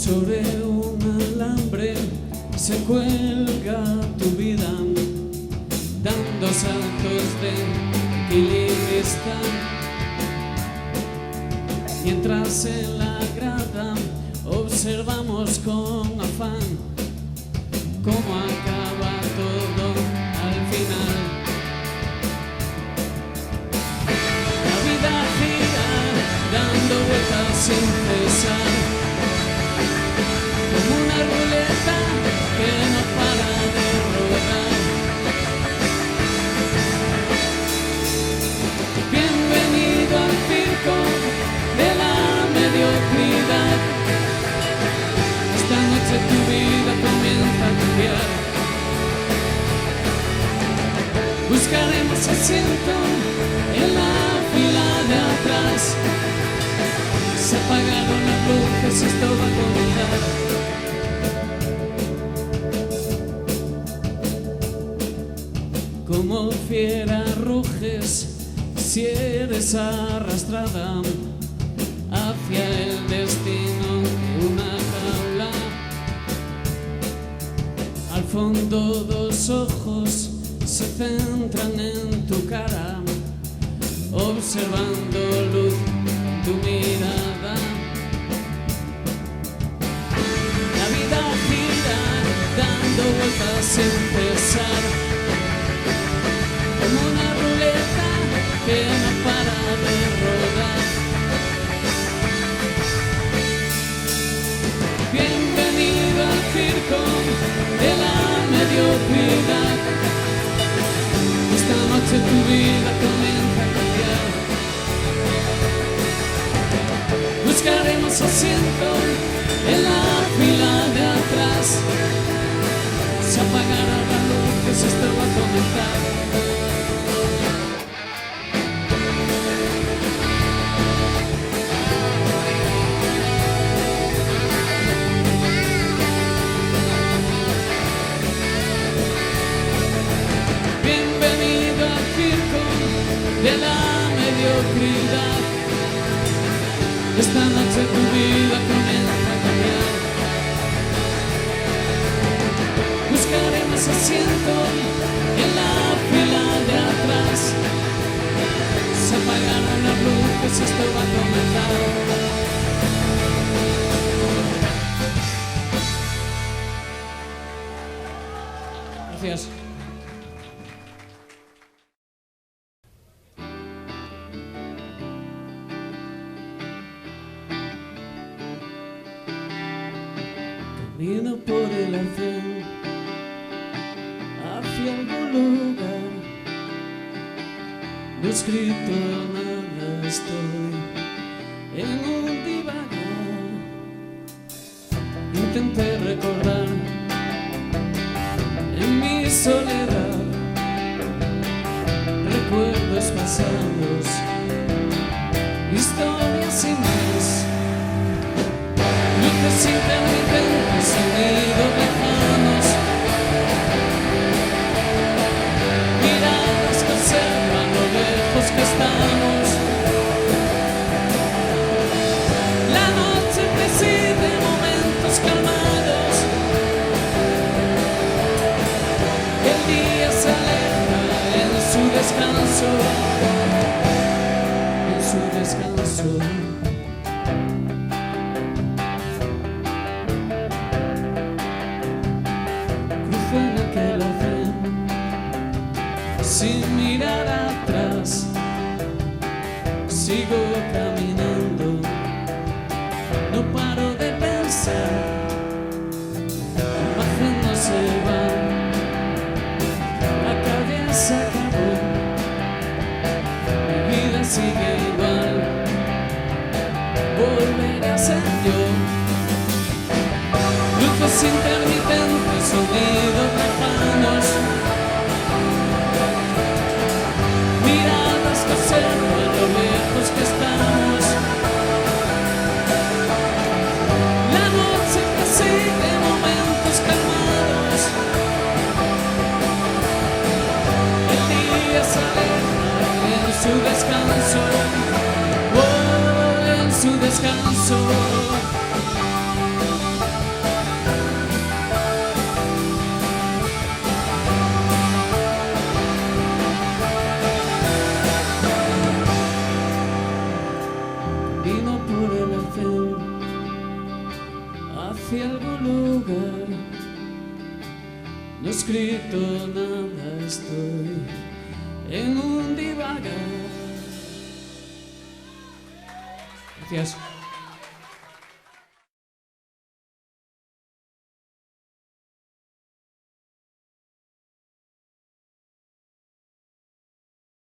Sobre un alambre se cuelga tu vida, dando saltos de equilibrista. Mientras en la grada observamos con afán cómo acaba todo al final. La vida gira dando vueltas sin cesar, como una ruleta que no para de rodar. Bienvenido al circo de la mediocridad. Esta noche tu vida comienza a cambiar. Buscaremos asiento en la fila de atrás. Se apagaron las luces, esto va a comenzar. Como fiera ruges si eres arrastrada hacia el destino de una jaula. Al fondo dos ojos se centran en tu cara, observando luz en tu mirada. La vida gira dando vueltas sin cesar, como una ruleta que no para de rodar. Bienvenido al circo de la mediocridad. Esta noche tu vida comienza a cambiar. Buscaremos asiento en la fila de atrás. Se apagarán las luces, esto va a comenzar. Bienvenido al circo de la mediocridad. Esta noche tu vida comienza a cambiar. Buscaremos asiento en la fila de atrás. Se apagarán las luces, esto va a comenzar. Gracias. Camino por el arcén hacia algún lugar. No he escrito nada, estoy en un divagar. Intenté recordar en mi soledad recuerdos pasados, historias sin más. Luces intermitentes, sonidos lejanos, miradas que observan lo lejos que estamos. La noche preside momentos calmados, el día se aleja en su descanso, en su descanso. Sin mirar atrás, sigo caminando, no paro de pensar. La imagen no se va, la calle se acabó, mi vida sigue igual, volveré a ser yo. Luces intermitentes, sonidos lejanos, miradas que observan lo lejos que estamos. La noche preside momentos calmados, el día se aleja en su descanso, oh, en su descanso. hacia algún lugar. No he escrito nada, estoy en un divagar. Gracias.